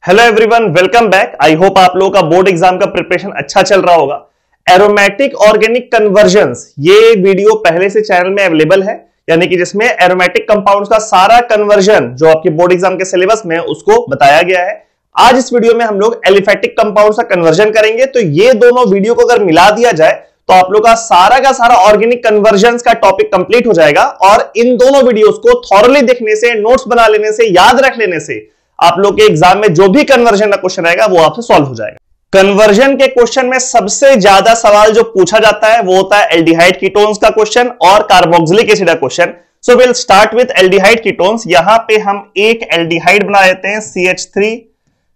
Hello everyone, welcome back. I hope आप लोगों का बोर्ड एग्जाम का प्रिपरेशन अच्छा चल रहा होगा। एरोमेटिक ऑर्गेनिक कन्वर्जन्स, ये वीडियो पहले से चैनल में अवेलेबल है, यानी कि जिसमें एरोमेटिक कंपाउंड्स का सारा कन्वर्जन जो आपके बोर्ड एग्जाम के सिलेबस में उसको बताया गया है। आज इस वीडियो में हम लोग एलिफेटिक कंपाउंड्स का कन्वर्जन करेंगे। तो ये दोनों वीडियो को अगर मिला दिया जाए तो आप लोग का सारा ऑर्गेनिक कन्वर्जन्स का टॉपिक कंप्लीट हो जाएगा। और इन दोनों वीडियोस को थॉरली देखने से, नोट्स बना लेने से, याद रख लेने से आप लोग के एग्जाम में जो भी कन्वर्जन का क्वेश्चन आएगा वो आपसे सॉल्व हो जाएगा। कन्वर्जन के क्वेश्चन में सबसे ज्यादा सवाल जो पूछा जाता है वो होता है एल्डिहाइड कीटोन्स का क्वेश्चन और कार्बोक्सिलिक एसिड का question. So will start with aldehyde ketones. यहां पे हम एक एल्डिहाइड बना लेते हैं CH3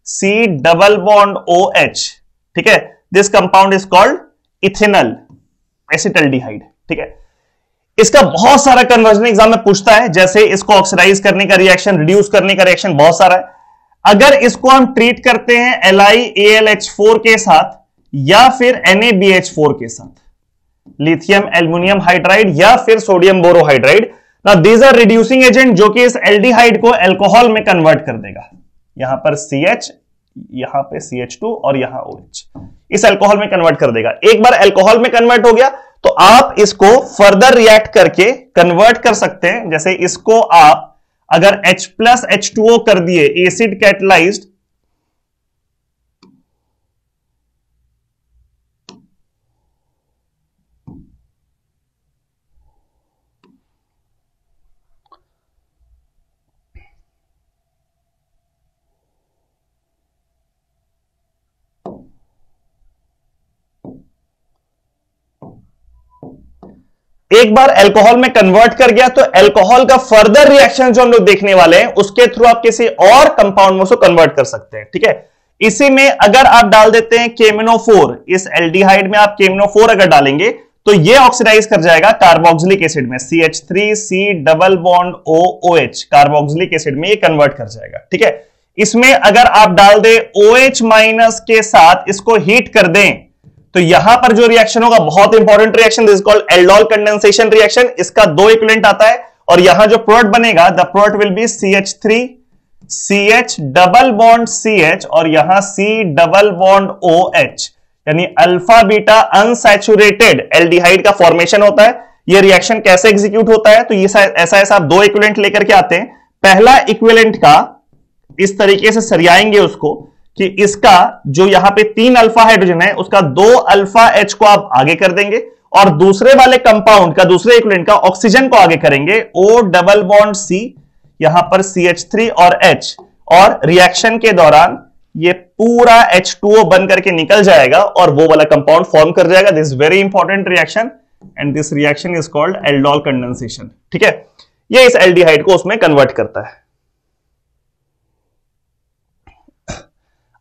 C double bond OH। ठीक है, this compound is called ethanol acetaldehyde. ठीक है, इसका बहुत सारा कन्वर्जन एग्जाम में पूछता है, जैसे इसको ऑक्सीडाइज करने का रिएक्शन, रिड्यूस करने का रिएक्शन बहुत सारा है। अगर इसको हम ट्रीट करते हैं LiAlH4 के साथ या फिर NaBH4 के साथ, लिथियम एल्युमिनियम हाइड्राइड या फिर sodium borohydride, now these are reducing agent जो कि इस एल्डिहाइड को अल्कोहल में कन्वर्ट कर देगा। यहां पर CH, यहां पे CH2 और यहां OH, इस अल्कोहल में कन्वर्ट कर देगा। एक बार अल्कोहल में कन्वर्ट हो गया तो आप इसको फर्दर रिएक्ट करके कन्वर्ट कर सकते हैं। जैसे इसको आप अगर H+H2O कर दिए, एसिड कैटलाइज्ड, एक बार अल्कोहल में कन्वर्ट कर गया तो अल्कोहल का फर्दर रिएक्शन जो हम लोग देखने वाले हैं उसके थ्रू आप किसी और कंपाउंड में उसको कन्वर्ट कर सकते हैं। ठीक है, इसी में अगर आप डाल देते हैं KMnO4, इस एल्डिहाइड में आप KMnO4 अगर डालेंगे तो ये ऑक्सीडाइज कर जाएगा कार्बोक्सिलिक एसिड में, CH3 C double bond OH, carboxylic acid में ये कन्वर्ट कर जाएगा। ठीक है, इसमें अगर आप डाल दे OH माइनस के साथ इसको हीट कर दें तो यहां पर जो रिएक्शन होगा बहुत important reaction, this is called aldol condensation reaction. इसका दो इक्विवेलेंट आता है और यहां जो प्रोडक्ट बनेगा, the product will be CH3 CH double bond CH और यहां C डबल बॉन्ड OH, यानी अल्फा बीटा अनसैचुरेटेड एल्डिहाइड का फॉर्मेशन होता है। यह रिएक्शन कैसे एग्जीक्यूट होता है, तो ये ऐसा आप दो इक्विवेलेंट लेकर के आते हैं। पहला इक्विवेलेंट का इस तरीके से सरियाएंगे उसको कि इसका जो यहां पे 3 अल्फा हाइड्रोजन है उसका 2 अल्फा H को आप आगे कर देंगे और दूसरे वाले कंपाउंड का, दूसरे इक्विवेलेंट का ऑक्सीजन को आगे करेंगे, O डबल बॉन्ड C, यहां पर CH3 और H, और रिएक्शन के दौरान ये पूरा H2O बन करके निकल जाएगा और वो वाला कंपाउंड फॉर्म कर जाएगा। This very important reaction and this reaction is called aldol condensation. ठीक है, ये इस एल्डिहाइड को उसमें कन्वर्ट करता है।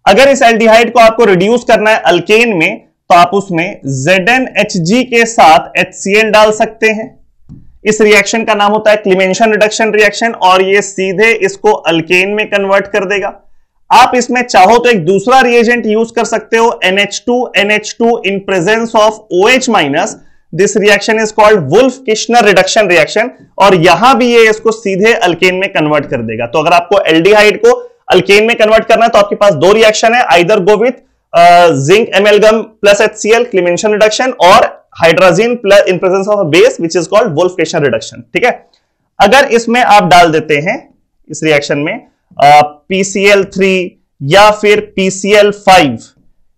अगर इस एल्डिहाइड को आपको रिड्यूस करना है अल्केन में तो आप उसमें ZnHg के साथ HCl डाल सकते हैं। इस रिएक्शन का नाम होता है क्लीमेंशन रिडक्शन रिएक्शन और ये सीधे इसको अल्केन में कन्वर्ट कर देगा। आप इसमें चाहो तो एक दूसरा रिएजेंट यूज कर सकते हो, NH2NH2 in presence of OH minus. This reaction is called Wolff Kishner reduction reaction और यहां भी ये इसको सीधे अल्केन में कन्वर्ट कर देगा। तो अगर आपको एल्डिहाइड को अल्केन में कन्वर्ट करना है तो आपके पास दो रिएक्शन है, either go with zinc amalgam plus HCl Clemmensen reduction और hydrogen plus in presence of a base which is called Wolff Kishner reduction. ठीक है, अगर इसमें आप डाल देते हैं इस रिएक्शन में PCl3 या फिर PCl5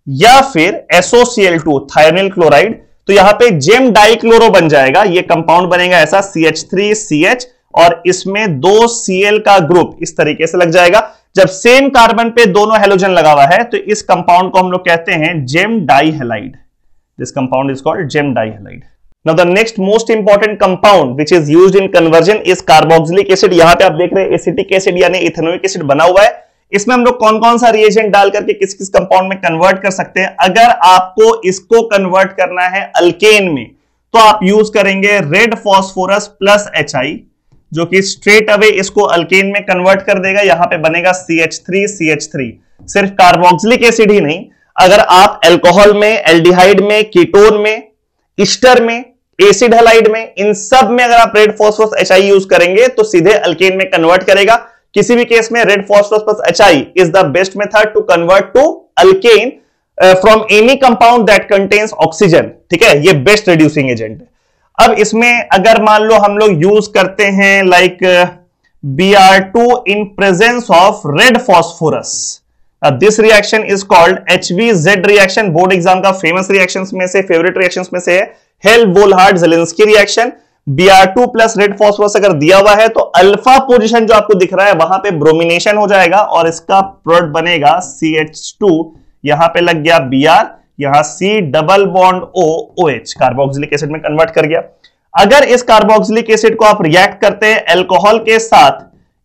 या फिर SOCl2 थायोनिल क्लोराइड, तो यहां पे जेम डाइक्लोरो बन जाएगा। ये कंपाउंड बनेगा ऐसा CH3CH और इसमें 2 Cl का ग्रुप इस तरीके से लग जाएगा। जब सेम कार्बन पे दोनों हेलोजन लगा हुआ है तो इस कंपाउंड को हम लोग कहते हैं gem dihalide. This compound is called gem dihalide. Now the next most important compound which is used in conversion is carboxylic acid. यहां पे आप देख रहे हैं एसिटिक एसिड यानी इथेनोइक एसिड बना हुआ है। इसमें हम लोग कौन कौन सा रिएजेंट डाल करके किस किस कंपाउंड में कन्वर्ट कर सकते हैं। अगर आपको इसको कन्वर्ट करना है अल्केन में तो आप यूज करेंगे रेड फॉस्फोरस प्लस HI, जो कि स्ट्रेट अवे इसको अल्केन में कन्वर्ट कर देगा। यहां पे बनेगा CH3CH3। सिर्फ कार्बोक्सिलिक एसिड ही नहीं, अगर आप अल्कोहल में, एल्डिहाइड में, कीटोन में, ईस्टर में, एसिड हैलाइड में, इन सब में अगर आप रेड फॉस्फोरस HI यूज करेंगे तो सीधे अल्केन में कन्वर्ट करेगा। किसी भी केस में red phosphorus plus HI is the best method to convert to alkane from any compound that contains oxygen. ठीक है, ये बेस्ट रिड्यूसिंग एजेंट है। अब इसमें अगर मान लो हम लोग यूज करते हैं like Br2 in presence of red phosphorus, this reaction is called HVZ reaction। Board exam का फेमस रिएक्शंस में से, फेवरेट रिएक्शंस में से है Hell Volhard Zelinsky reaction. Br2 plus red phosphorus अगर दिया हुआ है तो अल्फा पोजीशन जो आपको दिख रहा है वहां पे ब्रोमिनेशन हो जाएगा और इसका प्रोडक्ट बनेगा CH2। यहां पे लग गया Br, यहां C double bond O OH, carboxylic acid में कन्वर्ट कर गया। अगर इस कार्बोक्सिलिक एसिड को आप रिएक्ट करते हैं अल्कोहल के साथ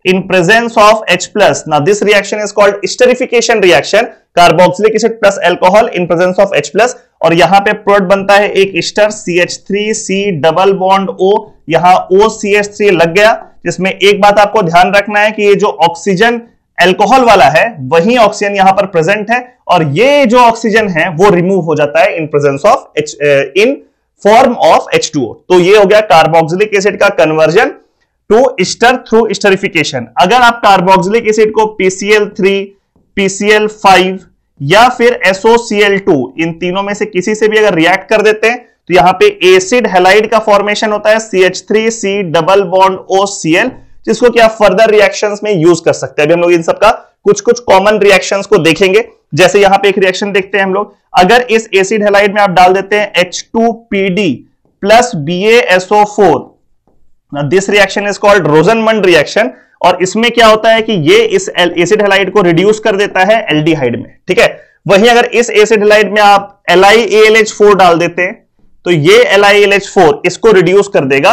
इन presence of H+, now this reaction is called esterification reaction, carboxylic acid plus alcohol in presence of H+, और यहां पे प्रोडक्ट बनता है एक ester CH3C double bond O, यहां OCH3 लग गया। जिसमें एक बात आपको ध्यान रखना है कि ये जो ऑक्सीजन अल्कोहल वाला है वही ऑक्सीजन यहां पर प्रेजेंट है, और ये जो ऑक्सीजन है वो रिमूव हो जाता है in presence of in form of H2O। तो ये हो गया कार्बोक्सिलिक एसिड का conversion to ester through esterification. अगर आप कार्बोक्सिलिक एसिड को PCl3, PCl5 या फिर SOCl2 इन तीनों में से किसी से भी अगर रिएक्ट कर देते हैं तो यहां पे एसिड हैलाइड का फॉर्मेशन होता है CH3C डबल बॉन्ड OCl, जिसको कि आप फर्दर रिएक्शंस में यूज कर सकते हैं। अभी हम लोग इन सबका कुछ कुछ कॉमन रिएक्शंस को देखेंगे। जैसे यहां पे एक रिएक्शन देखते हैं हम लोग, अगर इस एसिड हैलाइड में आप डाल देते हैं H2PD plus BaSO4, this reaction is called रोजनमंड reaction, और इसमें क्या होता है कि ये इस एसिड हैलाइड को रिड्यूस कर देता है एल्डिहाइड में। ठीक है, वहीं अगर इस एसिड हैलाइड में आप LiAlH4 डाल देते हैं तो ये LiAlH4 इसको रिड्यूस कर देगा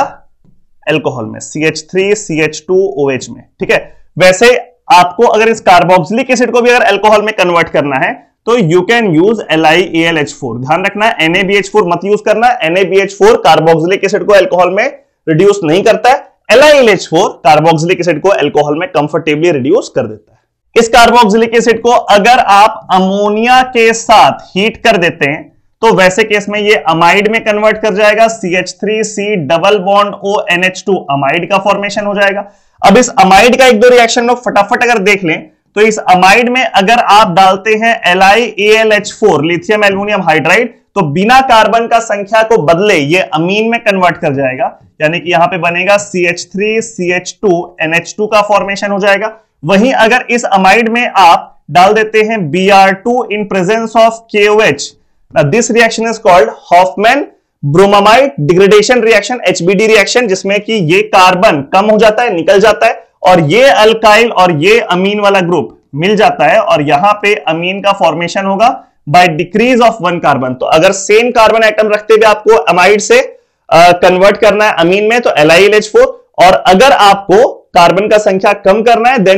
अल्कोहल में CH3CH2OH में। ठीक है, वैसे आपको अगर इस कार्बोक्सिलिक एसिड को भी अगर अल्कोहल में कन्वर्ट करना है तो यू कैन यूज LiAlH4। ध्यान रखना है NaBH4 मत यूज करना, NaBH4 कार्बोक्सिलिक एसिड को अल्कोहल में रिड्यूस नहीं करता है, LiAlH4 कार्बोक्सिलिक एसिड को अल्कोहल में कंफर्टेबली रिड्यूस कर देता है। इस कार्बोक्सिलिक एसिड को अगर आप अमोनिया के साथ हीट कर देते हैं तो वैसे केस में ये अमाइड में कन्वर्ट कर जाएगा, CH3C double bond ONH2 amide का फॉर्मेशन हो जाएगा। अब इस अमाइड का एक दो रिएक्शन लोग फटाफट अगर देख लें तो इस अमाइड में अगर आप डालते हैं LiAlH4 लिथियम एल्युमिनियम हाइड्राइड तो बिना कार्बन का संख्या को बदले ये अमीन में कन्वर्ट कर जाएगा, यानी कि यहां पे बनेगा CH3CH2NH2 का फॉर्मेशन हो जाएगा। वहीं अगर इस अमाइड में आप डाल देते हैं Br2 in presence of KOH, this reaction is called Hofmann bromamide degradation reaction, HBD reaction, जिसमें कि ये कार्बन कम हो जाता है, निकल जाता है, और ये अल्काइल और ये अमीन वाला ग्रुप मिल जाता है, और यहां पे अमीन का फॉर्मेशन होगा बाय डिक्रीज ऑफ 1 कार्बन। तो अगर सेम कार्बन आइटम रखते हुए आपको अमाइड से कन्वर्ट करना है अमीन में तो LiAlH4, और अगर आपको कार्बन का संख्या कम करना है then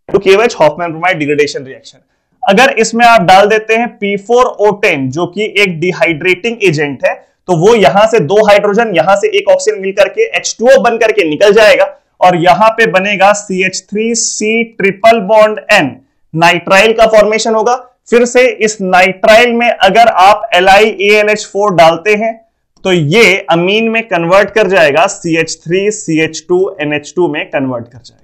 to KOH Hofmann bromide degradation reaction. अगर इसमें आप डाल देते हैं P4O10 जो कि एक डिहाइड्रेटिंग एजेंट है तो वो यहां से 2 हाइड्रोजन यहां से एक ऑक्सीजन मिलकर के H2O बन करके निकल जाएगा, और यहां पे बनेगा CH3C triple bond N, nitrile का फॉर्मेशन होगा। फिर से इस नाइट्राइल में अगर आप LiAlH4 डालते हैं तो ये अमीन में कन्वर्ट कर जाएगा, CH3CH2NH2 में कन्वर्ट कर जाएगा।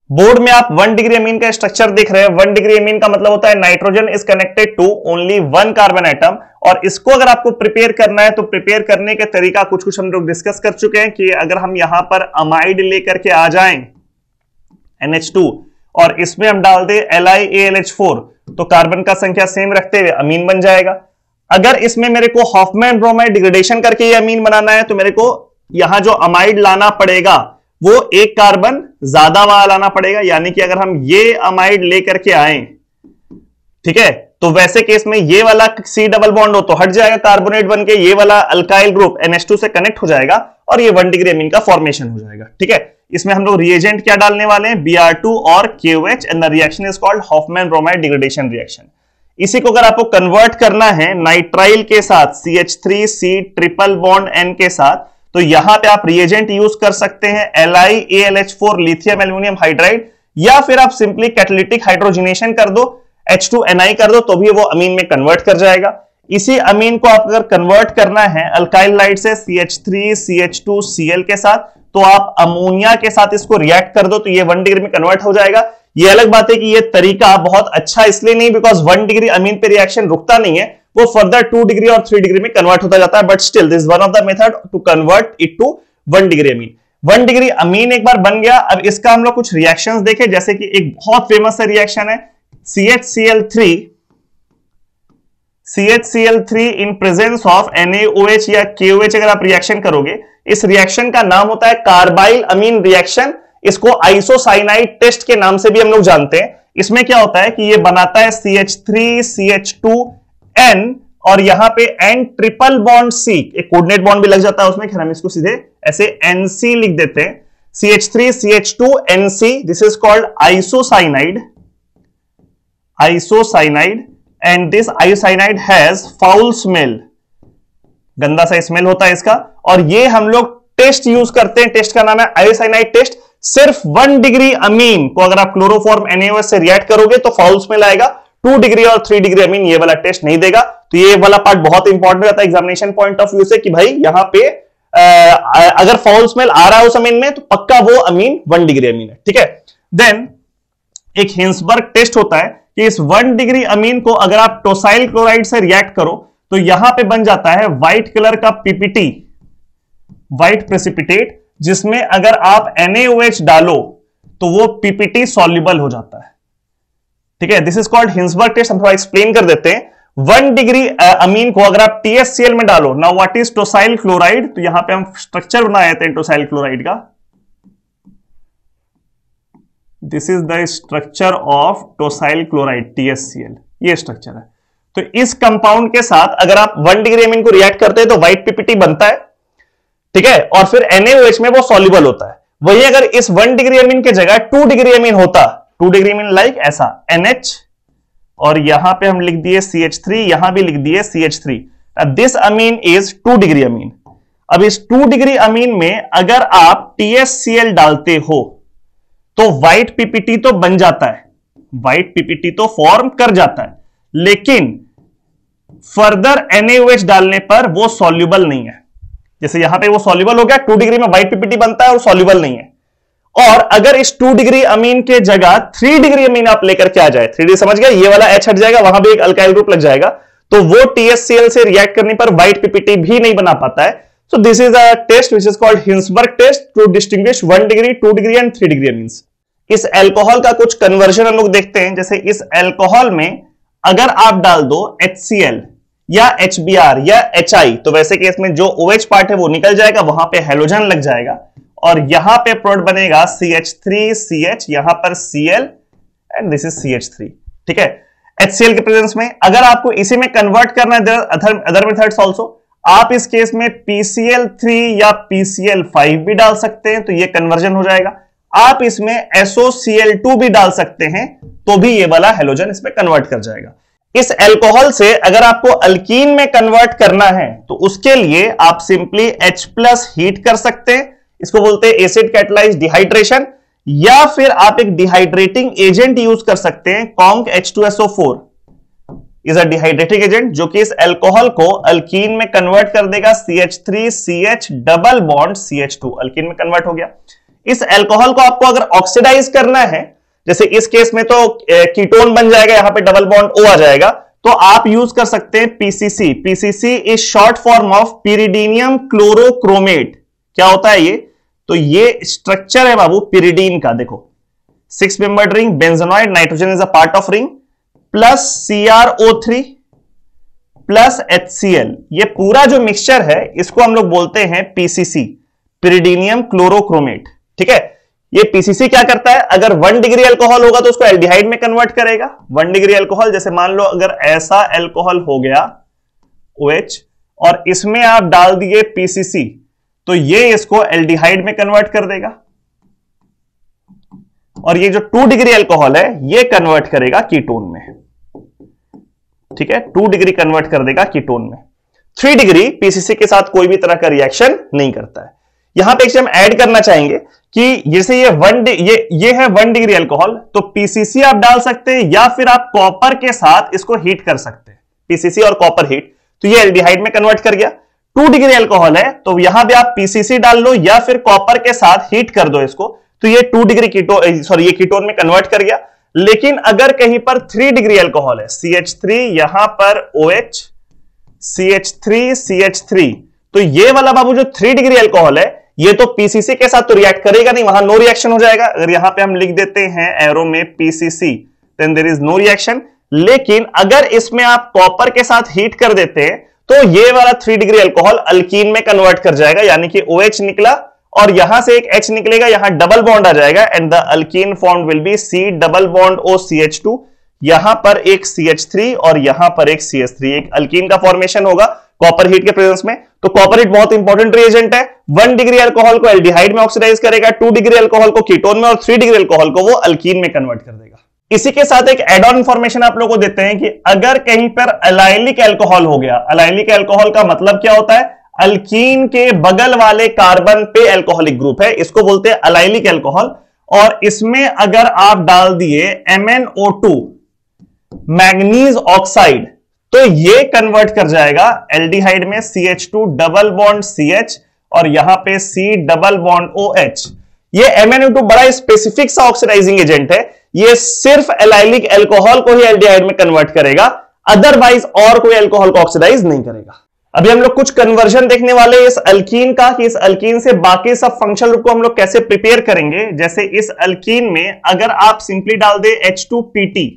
बोर्ड में आप 1 डिग्री अमीन का स्ट्रक्चर देख रहे हैं। 1 डिग्री अमीन का मतलब होता है nitrogen is connected to only 1 carbon atom, और इसको अगर आपको प्रिपेयर करना है तो प्रिपेयर करने के तरीका कुछ कुछ हम लोग डिस्कस कर चुके हैं कि अगर हम यहां पर अमाइड लेकर के आ जाएं NH2 और इसमें हम डाल दें LiAlH4 तो कार्बन का संख्या सेम रखते हुए अमीन बन जाएगा। अगर इसमें मेरे को हॉफमैन ब्रोमाइड डिग्रेडेशन करके ये अमीन बनाना है तो मेरे को यहां जो अमाइड लाना पड़ेगा वो 1 कार्बन ज्यादा वाला लाना पड़ेगा, यानी कि अगर हम ये अमाइड लेकर के आए, ठीक है, तो वैसे केस में ये वाला C डबल बॉन्ड हो तो हट जाएगा कार्बोनेट बन के, ये वाला अल्काइल ग्रुप NH2 से कनेक्ट हो जाएगा और ये 1 डिग्री अमीन का फॉर्मेशन हो जाएगा। ठीक है, इसमें हम लोग रिएजेंट क्या डालने वाले हैं, Br2 और KOH, and the reaction is called Hoffmann bromide degradation reaction. इसी को अगर आपको कन्वर्ट करना है नाइट्राइल के साथ CH3C ट्रिपल बॉन्ड N के साथ तो यहां पे आप रिएजेंट यूज कर सकते हैं LiAlH4 लिथियम एल्युमिनियम हाइड्राइड, या फिर आप सिंपली कैटालिटिक हाइड्रोजनेशन कर दो, H2Ni कर दो तो भी वो अमीन में कन्वर्ट कर जाएगा। इसी अमीन को आप अगर कन्वर्ट करना है अल्काइल हाइड्राइड से CH3 CH2 Cl के साथ, तो आप अमोनिया के साथ इसको रिएक्ट कर दो तो ये 1 डिग्री में कन्वर्ट हो जाएगा। ये अलग बात है कि ये तरीका बहुत अच्छा इसलिए नहीं बिकॉज 1 डिग्री अमीन पे रिएक्शन रुकता नहीं है, वो फर्दर 2 डिग्री और 3 डिग्री में कन्वर्ट होता जाता है, but still this one of the method to convert it to 1 degree amine. 1 degree amine एक बार बन गया। अब इसका हम लोग कुछ रिएक्शंस देखें, जैसे कि एक बहुत फेमस रिएक्शन है CHCl3 in presence of NaOH या KOH। अगर आप रिएक्शन करोगे, इस रिएक्शन का नाम होता है कार्बाइल अमीन रिएक्शन। इसको आइसोसाइनाइड टेस्ट के नाम से भी हम लोग जानते हैं। इसमें क्या होता है कि ये बनाता है CH3 CH2N और यहां पे N ट्रिपल बॉन्ड C, एक कोऑर्डिनेट बॉन्ड भी लग जाता है उसमें, खैर हम इसको सीधे ऐसे NC लिख देते हैं, CH3 CH2NC। This is called isocyanide and this isocyanide has foul smell, गंदा सा स्मेल होता है इसका। और ये हम लोग टेस्ट यूज करते हैं, टेस्ट का नाम है आइसोसाइनाइड टेस्ट। सिर्फ 1 डिग्री अमीन को अगर आप क्लोरोफॉर्म NaOH से रिएक्ट करोगे तो फाउल स्मेल आएगा। 2 डिग्री और 3 डिग्री अमीन ये वाला टेस्ट नहीं देगा। तो ये वाला पार्ट बहुत इंपॉर्टेंट रहता है एग्जामिनेशन पॉइंट ऑफ व्यू से कि भाई यहां पे अगर फाउल स्मेल आ रहा है उस अमीन में तो पक्का वो अमीन 1 डिग्री अमीन है, ठीक है। देन एक हिंसबर्ग टेस्ट होता है कि इस 1 डिग्री अमीन को अगर आप टोसाइल क्लोराइड से रिएक्ट करो तो यहां पे बन जाता है व्हाइट कलर का PPT, व्हाइट प्रेसिपिटेट, जिसमें अगर आप NaOH डालो तो वो PPT सॉल्युबल हो जाता है, ठीक है। This is called Hinsberg test. हम थोड़ा एक्सप्लेन कर देते हैं। 1 डिग्री अमीन को अगर आप TSCl में डालो, now what is tosyl chloride, तो यहां पे हम स्ट्रक्चर बनाए थे टोसाइल क्लोराइड का। This is the structure of tosyl chloride TSCl, ये स्ट्रक्चर है। तो इस कंपाउंड के साथ अगर आप 1 डिग्री अमीन को रिएक्ट करते हैं तो व्हाइट PPT बनता है, ठीक है, और फिर NaOH में वो सॉल्युबल होता है। वही अगर इस 1 डिग्री अमीन की जगह 2 डिग्री अमीन होता, 2 डिग्री अमीन लाइक ऐसा NH, और यहां पे हम लिख दिए CH3, यहां भी लिख दिए CH3, this amine is 2 degree amine. अब इस 2 डिग्री अमीन में अगर आप TSCl डालते हो तो व्हाइट PPT तो बन जाता है, व्हाइट PPT तो फॉर्म कर जाता है, लेकिन फर्दर NaOH डालने पर वो सॉल्युबल नहीं है। जैसे यहां पे वो सॉल्युबल हो गया, 2 डिग्री में व्हाइट PPT बनता है और सॉल्युबल नहीं है। और अगर इस 2 डिग्री अमीन के जगह 3 डिग्री अमीन आप लेकर के आ जाए, 3 डिग्री समझ गया, ये वाला H हट जाएगा, वहां भी एक अल्काइल ग्रुप लग जाएगा, तो वो TSCl से रिएक्ट करने पर व्हाइट PPT भी नहीं बना पाता है। So this is a test which is called Hinsberg test to distinguish 1 degree, 2 degree and 3 degree amines. इस एल्कोहल का कुछ कन्वर्जन हम लोग देखते हैं। जैसे इस एल्कोहल में अगर आप डाल दो HCl या HBr या HI, तो वैसे केस में जो OH पार्ट है वो निकल जाएगा, वहां पे हेलोजन लग जाएगा और यहां पे प्रोडक्ट बनेगा CH3CH, यहां पर Cl and this is CH3, ठीक है। HCl के प्रेजेंस में अगर आपको इसी में कन्वर्ट करना है, अदर मेथड्स आल्सो, आप इस केस में PCl3 या PCl5 भी डाल सकते हैं, तो ये कन्वर्जन हो जाएगा। आप इसमें SOCl2 भी डाल सकते हैं, तो भी ये वाला हेलोजन इसमें कन्वर्ट कर जाएगा। इस एल्कोहल से अगर आपको अल्कीन में कन्वर्ट करना है तो उसके लिए आप सिंपली H+ हीट कर सकते हैं, इसको बोलते हैं एसिड कैटलाइज्ड डिहाइड्रेशन, या फिर आप एक डिहाइड्रेटिंग एजेंट यूज कर सकते हैं। Conc H2SO4 is a dehydrating agent जो कि इस एल्कोहल को अल्कीन में कन्वर्ट कर देगा। CH3CH double bond CH2 alkyne में कन्वर्ट हो गया। इस एल्कोहल को आपको अगर ऑक्सीडाइज करना है, जैसे इस केस में तो कीटोन बन जाएगा, यहां पे डबल बॉन्ड O आ जाएगा, तो आप यूज कर सकते हैं PCC। PCC is short form of pyridinium chlorochromate. क्या होता है ये? तो ये स्ट्रक्चर है बाबू पिरिडीन का, देखो 6 membered ring, benzenoid, nitrogen is a part of ring, plus CrO3 plus HCl। ये पूरा जो मिक्सचर है इसको हम लोग बोलते हैं PCC, पिरिडीनियम क्लोरोक्रोमेट, ठीक है। ये PCC क्या करता है, अगर 1 डिग्री अल्कोहल होगा तो उसको एल्डिहाइड में कन्वर्ट करेगा। 1 डिग्री अल्कोहल, जैसे मान लो अगर ऐसा अल्कोहल हो गया OH और इसमें आप डाल दिए PCC, तो ये इसको एल्डिहाइड में कन्वर्ट कर देगा, और ये जो 2 डिग्री अल्कोहल है ये कन्वर्ट करेगा कीटोन में, ठीक है। 2 डिग्री कन्वर्ट कर देगा कीटोन में। 3 डिग्री PCC के साथ कोई भी तरह का रिएक्शन नहीं करता है। यहां पे हम ऐड करना चाहेंगे कि जैसे ये है 1 डिग्री अल्कोहल, तो PCC आप डाल सकते हैं या फिर आप कॉपर के साथ इसको हीट कर सकते हैं, PCC और कॉपर हीट। तो ये एल्डिहाइड में कन्वर्ट कर गया। 2 डिग्री अल्कोहल है तो यहां भी आप पीसीसी डाल लो या फिर कॉपर के साथ हीट कर दो इसको, तो ये 2 डिग्री ये कीटोन में कन्वर्ट कर गया। लेकिन अगर कहीं पर 3 डिग्री अल्कोहल है, CH3 यहां पर OH, CH3, तो ये वाला बाबू जो 3 डिग्री अल्कोहल है ये तो पीसीसी के साथ तो रिएक्ट करेगा नहीं, वहां नो रिएक्शन हो जाएगा। अगर यहां पे हम लिख देते हैं एरो में PCC, then there is no reaction. लेकिन अगर इसमें आप कॉपर के साथ हीट कर देते हैं तो ये वाला 3 डिग्री अल्कोहल अल्कीन में कन्वर्ट कर जाएगा, यानी कि OH निकला और यहां से एक H निकलेगा, यहां डबल बॉन्ड आ जाएगा and the alkyne form will be C double bond O CH2, यहां पर एक CH3 और यहां पर एक CH3, एक अल्कीन का फॉर्मेशन होगा कॉपर हीट के प्रेजेंस में। तो कॉपर हीट बहुत इंपॉर्टेंट रिएजेंट है। 1 डिग्री अल्कोहल को एल्डिहाइड में ऑक्सीडाइज करेगा, 2 डिग्री अल्कोहल को कीटोन में और 3 डिग्री अल्कोहल को वो अल्कीन में कन्वर्ट कर देगा। इसी के साथ एक एड ऑन इंफॉर्मेशन आप लोगों को देते हैं कि अगर कहीं पर अलाइलिक अल्कोहल हो गया, अलाइलिक अल्कोहल का मतलब क्या होता है, अल्कीन के बगल वाले कार्बन पे अल्कोहलिक ग्रुप है, इसको बोलते हैं अलाइलिक अल्कोहल। और इसमें अगर आप डाल दिए MnO2 मैग्नीज ऑक्साइड तो ये कन्वर्ट कर जाएगा एल्डिहाइड में CH2 डबल बॉन्ड CH और यहां पे C डबल बॉन्ड OH। ये MnO2 बड़ा स्पेसिफिक सा ऑक्सीडाइजिंग एजेंट है, ये सिर्फ एलाइलिक अल्कोहल को ही एल्डिहाइड में कन्वर्ट करेगा, अदरवाइज और कोई अल्कोहल को ऑक्सीडाइज नहीं करेगा। अभी हम लोग कुछ कन्वर्जन देखने वाले इस अल्कीन का कि इस अल्कीन से बाकी सब फंक्शनल ग्रुप को हम लोग कैसे प्रिपेयर करेंगे। जैसे इस अल्कीन में अगर आप सिंपली डाल दे H2PT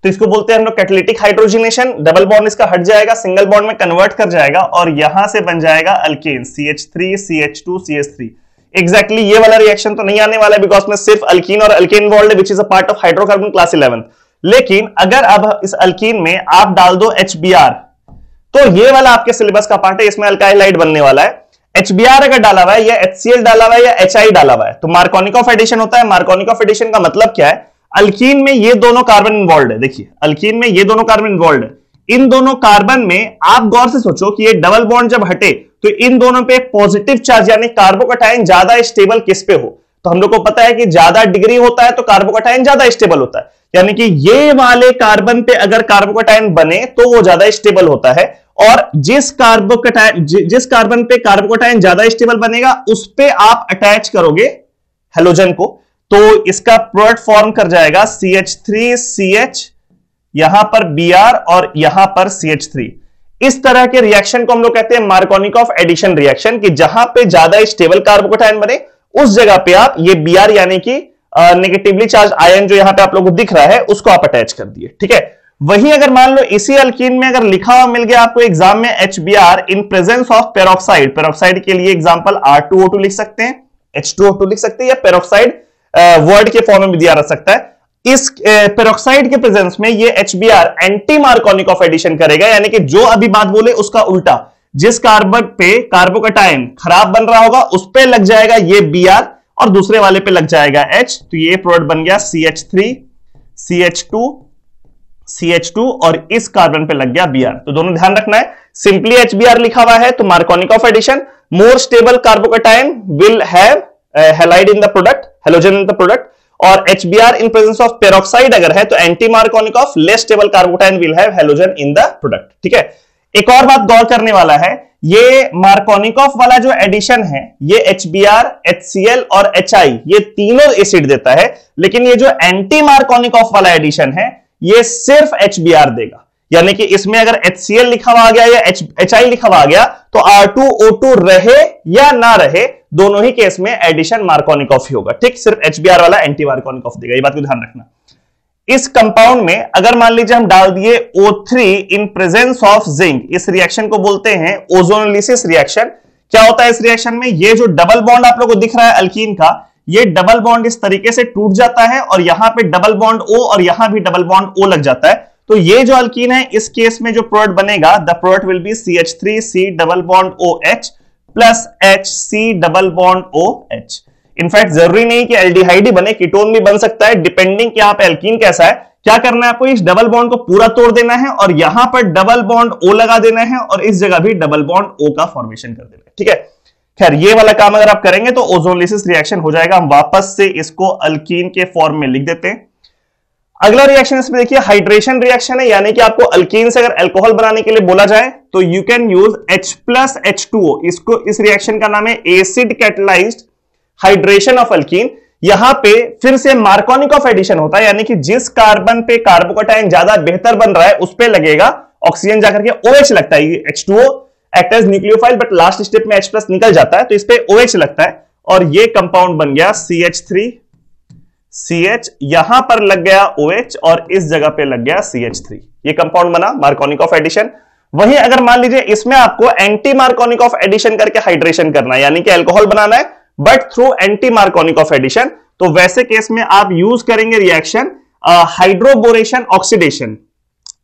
तो इसको बोलते हैं हम लोग कैटालिटिक हाइड्रोजनेशन, डबल बॉन्ड इसका हट जाएगा, सिंगल बॉन्ड में कन्वर्ट कर जाएगा और यहां से बन जाएगा alkane CH3 CH2 CH3। Exactly ये वाला रिएक्शन तो नहीं आने वाला है बिकॉज में सिर्फ अल्कीन और अल्केन इन्वॉल्व्ड है which is a part of hydrocarbon class 11। लेकिन अगर अब इस अल्कीन में आप डाल दो HBr तो ये वाला आपके सिलेबस का पार्ट है, इसमें अल्काइल हाइड बनने वाला है। HBr अगर डाला हुआ है या HCl डाला हुआ है या HI डाला हुआ है तो मार्कोनिकॉफ एडिशन होता है। मार्कोनिकॉफ एडिशन का मतलब क्या है, अल्कीन में ये दोनों कार्बन इन्वॉल्व है, देखिए अल्कीन में ये दोनों कार्बन इन्वॉल्व है, इन दोनों कार्बन में आप गौर से सोचो कि ये डबल बॉन्ड जब हटे तो इन दोनों पे पॉजिटिव चार्ज यानी कार्बोकैटायन ज्यादा स्टेबल किस पे हो, तो हम लोग को पता है कि ज्यादा डिग्री होता है तो कार्बोकैटायन ज्यादा स्टेबल होता है, यानी कि ये वाले कार्बन पे अगर कार्बोकैटायन बने तो वो ज्यादा स्टेबल होता है। और जिस कार्बन पे कार्बोकैटायन ज्यादा स्टेबल बनेगा उस पे आप अटैच करोगे हेलोजन को तो इसका प्रोडक्ट फॉर्म कर जाएगा CH3CH, यहां पर Br और यहां पर CH3। इस तरह के रिएक्शन को हम लोग कहते हैं मार्कोनिकॉफ एडिशन रिएक्शन, कि जहां पे ज्यादा स्टेबल कार्बोकैटायन बने उस जगह पे आप ये Br यानी कि नेगेटिवली चार्ज आयन जो यहां पे आप लोगों को दिख रहा है उसको आप अटैच कर दिए, ठीक है। वहीं अगर मान लो इसी अल्कीन में अगर लिखा हुआ मिल गया आपको एग्जाम में HBr in presence of peroxide, peroxide के लिए एग्जांपल R2O2 लिख सकते हैं, H2O2 लिख सकते हैं, या पेरोक्साइड वर्ड के फॉर्म में भी दिया जा सकता है। इस पेरोक्साइड के प्रेजेंस में ये HBr एंटी मार्कोनिकॉफ एडिशन करेगा, यानी कि जो अभी बात बोले उसका उल्टा, जिस कार्बन पे कार्बोकैटायन खराब बन रहा होगा उस पे लग जाएगा ये Br और दूसरे वाले पे लग जाएगा H, तो ये प्रोडक्ट बन गया CH3 CH2 और इस कार्बन पे लग गया Br। तो दोनों ध्यान रखना है, सिंपली HBr लिखा हुआ है तो Markovnikov addition, more stable carbocation will have halide in the product, halogen in the product, और HBr in presence of peroxide अगर है तो anti Markovnikov, less stable carbocation will have halogen in the product, ठीक है। एक और बात गौर करने वाला है, ये मार्कोनिकॉफ वाला जो एडिशन है ये HBr, HCl और HI ये तीनों एसिड देता है, लेकिन ये जो एंटी मार्कोनिकॉफ वाला एडिशन है ये सिर्फ HBr देगा, यानी कि इसमें अगर HCl लिखा हुआ आ गया या HI लिखा हुआ आ गया तो R2O2 रहे या ना रहे दोनों ही केस में एडिशन मार्कोनिकॉफ ही होगा, ठीक। सिर्फ HBr वाला एंटी मार्कोनिकॉफ देगा, ये बात को ध्यान रखना। इस कंपाउंड में अगर मान लीजिए हम डाल दिए O3 in presence of zinc, इस रिएक्शन को बोलते हैं ओजोनोलिसिस रिएक्शन। क्या होता है इस रिएक्शन में, ये जो डबल बॉन्ड आप लोगों को दिख रहा है अल्कीन का, ये डबल बॉन्ड इस तरीके से टूट जाता है और यहां पे डबल बॉन्ड O और यहां भी डबल बॉन्ड O लग जाता है। तो ये जो अल्कीन है इस केस में जो प्रोडक्ट बनेगा, the product will be CH3C double bond OH plus HC double bond OH। In fact जरूरी नहीं कि एल्डिहाइड ही बने, कीटोन भी बन सकता है, डिपेंडिंग कि आप एल्कीन कैसा है। क्या करना है आपको, इस डबल बॉन्ड को पूरा तोड़ देना है और यहां पर डबल बॉन्ड O लगा देना है और इस जगह भी डबल बॉन्ड O का फॉर्मेशन कर देना है, ठीक है। खैर ये वाला काम अगर आप करेंगे तो ओजोनोलिसिस रिएक्शन हो जाएगा। हम वापस से इसको अल्कीन के फॉर्म में लिख देते हैं। अगला रिएक्शन इसमें देखिए हाइड्रेशन रिएक्शन है, यानी कि आपको अल्कीन से अगर अल्कोहल बनाने के लिए बोला जाए तो यू कैन यूज H+H2O। इसको इस रिएक्शन का नाम है acid catalysed hydration of alkyne. यहां पे फिर से मार्कोनिकॉफ एडिशन होता है, यानी कि जिस कार्बन पे कार्बोकैटायन ज्यादा बेहतर बन रहा है उस पे लगेगा ऑक्सीजन जाकर के OH लगता है। ये H2O act as nucleophile, but last step में H+ निकल जाता है तो इस पे OH लगता है और ये कंपाउंड बन गया CH3CH, यहां पर लग गया OH और इस जगह पे लग गया CH3। ये कंपाउंड बना मार्कोनिकॉफ एडिशन। वहीं अगर मान लीजिए इसमें आपको एंटी मार्कोनिकॉफ एडिशन करके हाइड्रेशन करना है, यानी कि अल्कोहल बनाना है but through anti Markovnikov addition, तो वैसे केस में आप यूज करेंगे रिएक्शन हाइड्रोबोरेशन ऑक्सीडेशन।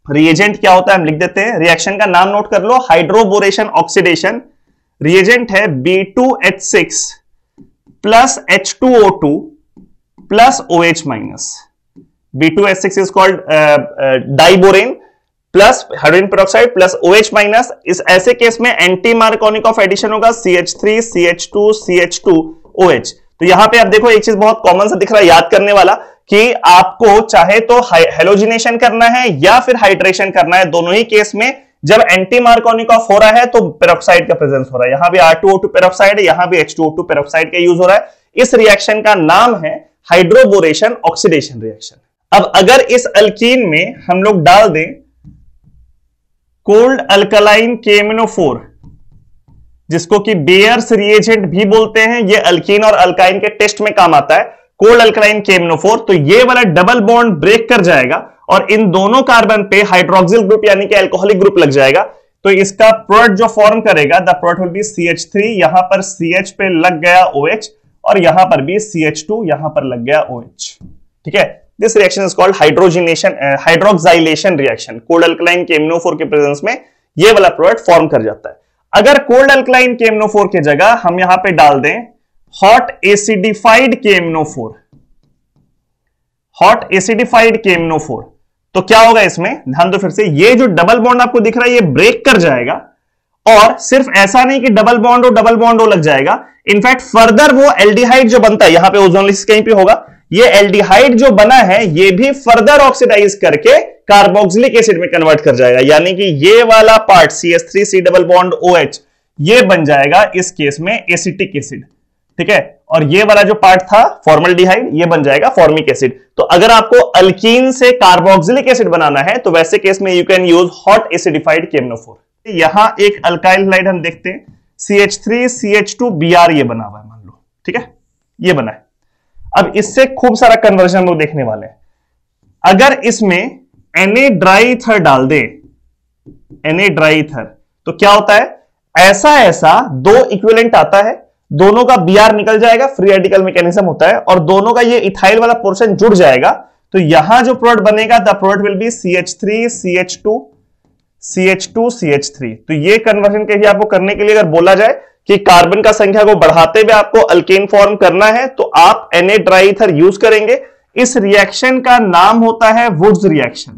रिएजेंट क्या होता है हम लिख देते हैं, रिएक्शन का नाम नोट कर लो, हाइड्रोबोरेशन ऑक्सीडेशन। रिएजेंट है B2H6 plus H2O2 plus OH minus. B2H6 is called diborane plus hydrogen peroxide plus OH minus. इस ऐसे केस में एंटी मार्कोनिकॉफ एडिशन होगा CH3 CH2 CH2 OH। तो यहां पे आप देखो एक चीज बहुत कॉमन सा दिख रहा है याद करने वाला, कि आपको चाहे तो हेलोजिनेशन करना है या फिर हाइड्रेशन करना है, दोनों ही केस में जब एंटी मार्कोनिकॉफ हो रहा है तो पेरोक्साइड का प्रेजेंस हो रहा है। यहां भी R2O2 पेरोक्साइड है, यहां भी H2O2 पेरोक्साइड का यूज हो रहा है। इस रिएक्शन का नाम है हाइड्रोबोरेशन ऑक्सीडेशन रिएक्शन। अब अगर इस अल्कीन में हम लोग डाल दें कोल्ड अल्कलाइन KMnO4, जिसको कि बेयर्स रिएजेंट भी बोलते हैं, ये अल्कीन और अल्काइन के टेस्ट में काम आता है, कोल्ड अल्कलाइन KMnO4, तो ये वाला डबल बॉन्ड ब्रेक कर जाएगा और इन दोनों कार्बन पे हाइड्रोक्सिल ग्रुप यानी कि अल्कोहलिक ग्रुप लग जाएगा। तो इसका प्रोडक्ट जो फॉर्म करेगा the product will be CH3, यहां पर CH पे लग गया OH और यहां पर भी CH2, यहां पर लग गया OH। ठीक है, this reaction is called hydroxylation reaction. Cold alkaline KMnO4 के प्रेजेंस में ये वाला प्रोडक्ट फॉर्म कर जाता है। अगर कोल्ड अल्कलाइन KMnO4 की जगह हम यहां पे डाल दें hot acidified KMnO4, hot acidified KMnO4, तो क्या होगा इसमें, ध्यान दो फिर से, ये जो डबल बॉन्ड आपको दिख रहा है ये ब्रेक कर जाएगा और सिर्फ ऐसा नहीं कि डबल बॉन्ड हो लग जाएगा, इनफैक्ट फर्दर वो एल्डिहाइड जो बनता है, यहां पे ओजोन लिस्ट कहीं पे होगा, ये एल्डिहाइड जो बना है ये भी फर्दर ऑक्सीडाइज करके कार्बोक्सिलिक एसिड में कन्वर्ट कर जाएगा, यानी कि ये वाला part CH3C double bond OH ये बन जाएगा इस केस में एसिटिक एसिड। ठीक है, और ये वाला जो पार्ट था फॉर्मल्डिहाइड ये बन जाएगा फॉर्मिक एसिड। तो अगर आपको अल्कीन से कार्बोक्सिलिक एसिड बनाना है तो वैसे केस में you can use hot acidified KMnO4। यहां एक अल्काइल हाइड हम देखते हैं CH3CH2Br ये बना हुआ है, मान लो, ठीक है, ये बना है। अब इससे खूब सारा कन्वर्जन हम लोग देखने वाले हैं। अगर इसमें Na ड्राई ईथर डाल दे, Na ड्राई ईथर, तो क्या होता है, ऐसा दो इक्विवेलेंट आता है, दोनों का Br निकल जाएगा, फ्री रेडिकल मैकेनिज्म होता है, और दोनों का ये इथाइल वाला पोर्शन जुड़ जाएगा, तो यहां जो प्रोडक्ट बनेगा the product will be CH3CH2CH3। तो ये कन्वर्जन के भी आपको करने के लिए अगर बोला जाए कि कार्बन का संख्या को बढ़ाते हुए आपको अल्केन फॉर्म करना है तो आप Na ड्राई ईथर यूज करेंगे। इस रिएक्शन का नाम होता है Wurtz reaction.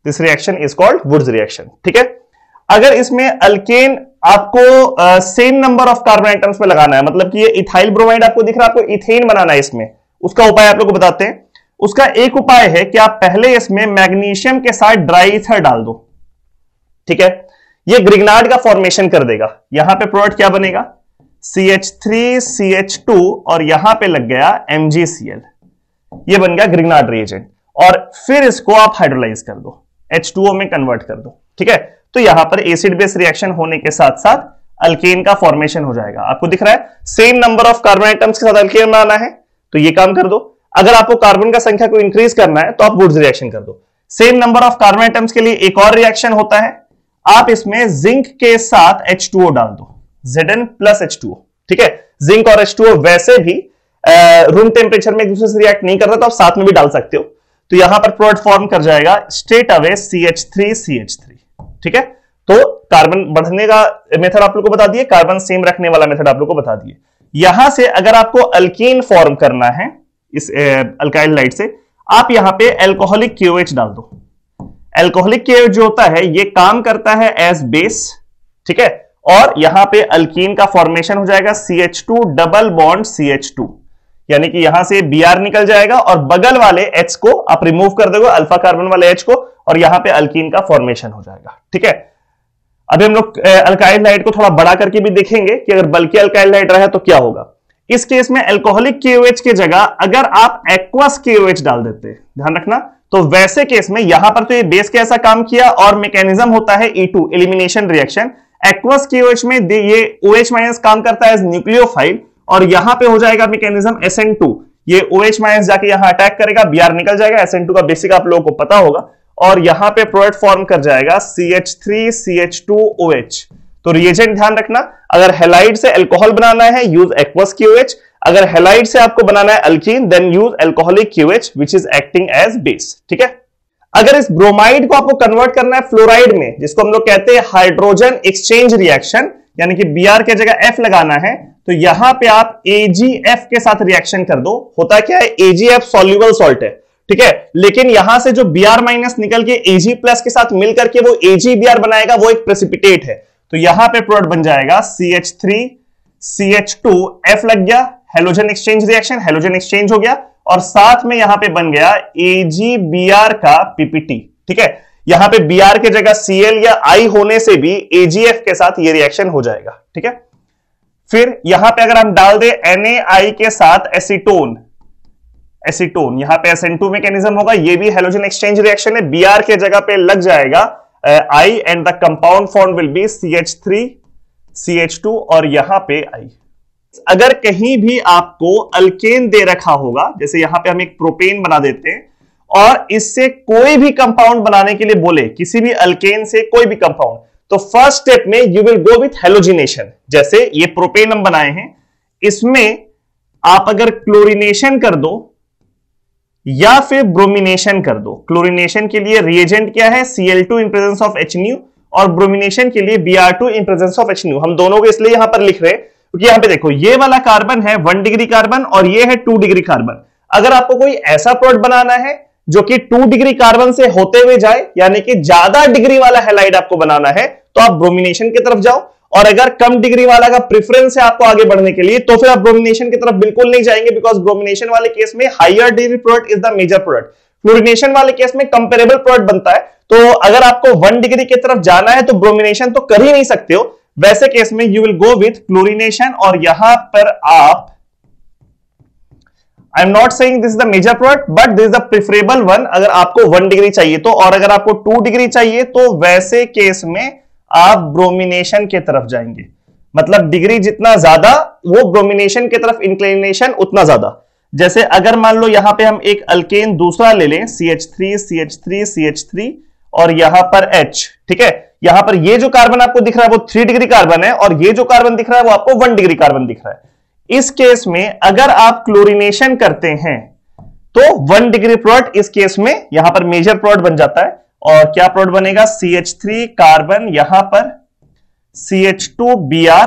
This reaction is called Wurtz reaction. ठीक है, अगर इसमें अल्केन आपको same number of carbon atoms पे लगाना है, मतलब कि ये इथाइल ब्रोमाइड आपको दिख रहा है, आपको इथेन बनाना है इसमें, उसका उपाय आप लोग को बताते हैं। उसका एक उपाय है कि आप पहले इसमें मैग्नीशियम के साथ ड्राई ईथर डाल दो। ठीक है, ये ग्रिग्नार्ड का फॉर्मेशन कर देगा। यहां पे प्रोडक्ट क्या बनेगा, CH3CH2 और यहां पे लग गया MgCl, ये बन गया ग्रिग्नार्ड रिएजेंट, और फिर इसको आप हाइड्रोलाइज कर दो, H2O में कन्वर्ट कर दो। ठीक है, तो यहां पर एसिड बेस रिएक्शन होने के साथ साथ अल्केन का फॉर्मेशन हो जाएगा। आपको दिख रहा है same number of carbon atoms के साथ अल्केन बनाना है तो ये काम कर दो। अगर आपको कार्बन का संख्या को इंक्रीज करना है तो आप वुड्स रिएक्शन कर दो। Same number of carbon atoms के लिए एक और रिएक्शन होता है, आप इसमें जिंक के साथ H2O डाल दो, Zn प्लस H2O। ठीक है, जिंक और H2O वैसे भी रूम टेम्परेचर में एक दूसरे से रिएक्ट नहीं करता, तो आप साथ में भी डाल सकते हो। तो यहां पर प्रोडक्ट फॉर्म कर जाएगा स्ट्रेट अवे CH3CH3। ठीक है, तो कार्बन बढ़ने का मेथड आप लोग को बता दिए, कार्बन सेम रखने वाला मेथड आप लोग को बता दिए। यहां से अगर आपको अल्कीन फॉर्म करना है इस अल्काइल लाइट से, आप यहां पे अल्कोहलिक KOH डाल दो। अल्कोहलिक KOH जो होता है ये काम करता है एज बेस। ठीक है, और यहां पे अल्कीन का फॉर्मेशन हो जाएगा CH2 डबल बॉन्ड CH2, यानी कि यहां से Br निकल जाएगा और बगल वाले H को आप रिमूव कर दोगे, अल्फा कार्बन वाले H को, और यहां पे अल्कीन का फॉर्मेशन हो जाएगा। ठीक है, अभी हम लोग अल्काइल हाइड को थोड़ा बड़ा करके भी देखेंगे कि अगर बल्कि अल्काइल हाइड रहा तो क्या होगा। इस केस में अल्कोहलिक KOH की जगह अगर आप एक्वस KOH डाल देते, ध्यान रखना, तो वैसे केस में यहां पर तो ये बेस कैसा काम किया और मैकेनिज्म होता है E2 elimination reaction. Aqueous KOH में ये OH- काम करता है एज न्यूक्लियोफाइल और यहां पे हो जाएगा मैकेनिज्म SN2, ये OH- जाके यहां अटैक करेगा, Br निकल जाएगा, SN2 का बेसिक आप लोगों को पता होगा, और यहां पे प्रोडक्ट फॉर्म कर जाएगा CH3CH2OH। तो रिएजेंट ध्यान रखना, अगर हैलाइड से अल्कोहल बनाना है यूज एक्वस KOH, अगर हैलाइड से आपको बनाना है alkene then use alcoholic KOH which is acting as base. ठीक है, अगर इस ब्रोमाइड को आपको कन्वर्ट करना है फ्लोराइड में, जिसको हम लोग कहते हैं हाइड्रोजन एक्सचेंज रिएक्शन, यानी कि Br के जगह F लगाना है, तो यहां पे आप AgF के साथ रिएक्शन कर दो। होता क्या है, AgF सॉल्युबल सॉल्ट है, ठीक है, लेकिन यहां से जो Br- निकल के Ag+ के साथ मिलकर के वो AgBr बनाएगा, वो एक प्रेसिपिटेट है। तो यहां पे प्रोडक्ट बन जाएगा CH3CH2F लग गया, halogen exchange reaction, halogen exchange हो गया, और साथ में यहां पे बन गया AgBr का PPT। ठीक है, यहां पे Br के जगह Cl या I होने से भी AgF के साथ ये रिएक्शन हो जाएगा। ठीक है, फिर यहां पे अगर हम डाल दे NaI के साथ एसीटोन, यहां पे SN2 मैकेनिज्म होगा, ये भी हेलोजन एक्सचेंज रिएक्शन है, Br के जगह पे लग जाएगा I and the compound form will be CH3CH2 और यहां पे I। अगर कहीं भी आपको अल्केन दे रखा होगा, जैसे यहां पे हम एक प्रोपेन बना देते हैं और इससे कोई भी कंपाउंड बनाने के लिए बोले, किसी भी अल्केन से कोई भी कंपाउंड, तो फर्स्ट स्टेप में you will go with halogenation. जैसे ये प्रोपेन हम बनाए हैं, इसमें आप अगर क्लोरीनेशन कर दो या फिर ब्रोमिनेशन कर दो। क्लोरीनेशन के लिए रिएजेंट क्या है, Cl2 in presence of HNu, और ब्रोमिनेशन के लिए Br2 in presence of HNu। हम दोनों को इसलिए यहां पर लिख रहे हैं क्योंकि यहां पे देखो ये वाला कार्बन है 1 डिग्री कार्बन और ये है 2 डिग्री कार्बन। अगर आपको कोई ऐसा प्रोडक्ट बनाना है जो कि 2 डिग्री कार्बन से होते हुए जाए, यानी कि ज्यादा डिग्री वाला हैलाइड आपको बनाना है, तो आप ब्रोमिनेशन की तरफ जाओ, और अगर कम डिग्री वाला का प्रेफरेंस है आपको आगे बढ़ने के लिए, तो फिर आप ब्रोमिनेशन की तरफ बिल्कुल नहीं जाएंगे, बिकॉज ब्रोमिनेशन वाले केस में higher degree product is the major product, fluorination वाले केस में कंपेरेबल प्रोडक्ट बनता है। तो अगर आपको 1 डिग्री की तरफ जाना है तो ब्रोमिनेशन तो कर ही नहीं सकते हो, वैसे केस में you will go with chlorination, और यहां पर आप, I am not saying this is the major product but this is the preferable one. अगर आपको 1 डिग्री चाहिए तो, और अगर आपको 2 डिग्री चाहिए तो वैसे केस में आप ब्रोमिनेशन की तरफ जाएंगे। मतलब डिग्री जितना ज्यादा वो ब्रोमिनेशन की तरफ इंक्लिनेशन उतना ज्यादा। जैसे अगर मान लो यहां पे हम एक अल्केन दूसरा ले लें, CH3 और यहां पर H, ठीक है, यहां पर ये जो कार्बन आपको दिख रहा है वो 3 डिग्री कार्बन है, और ये जो कार्बन दिख रहा है वो आपको 1 डिग्री कार्बन दिख रहा है। इस केस में अगर आप क्लोरिनेशन करते हैं तो 1 डिग्री प्रोडक्ट इस केस में यहां पर मेजर प्रोडक्ट बन जाता है, और क्या प्रोडक्ट बनेगा, CH3 कार्बन, यहां पर CH2Br,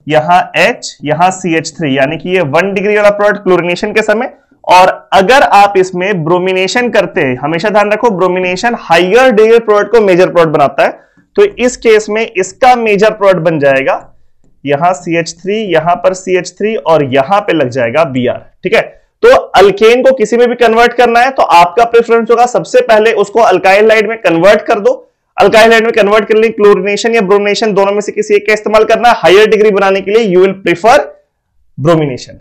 यहां H, यहां CH3, यानी कि ये 1 डिग्री वाला प्रोडक्ट क्लोरिनेशन के समय। और अगर आप इसमें ब्रोमिनेशन करते हैं, हमेशा ध्यान रखो ब्रोमिनेशन हाइयर डिग्री प्रोडक्ट को मेजर प्रोडक्ट बनाता है, तो इस केस में इसका मेजर प्रोडक्ट बन जाएगा यहां CH3, यहां पर CH3, और यहां पे लग जाएगा Br। ठीक है, तो अल्केन को किसी में भी कन्वर्ट करना है तो आपका प्रेफरेंस होगा सबसे पहले उसको अल्काइल हाइड में कन्वर्ट कर दो। अल्काइल हाइड में कन्वर्ट करने क्लोरिनेशन या ब्रोमिनेशन दोनों में से किसी एक का इस्तेमाल करना है। हायर डिग्री बनाने के लिए यू विल प्रेफर ब्रोमिनेशन।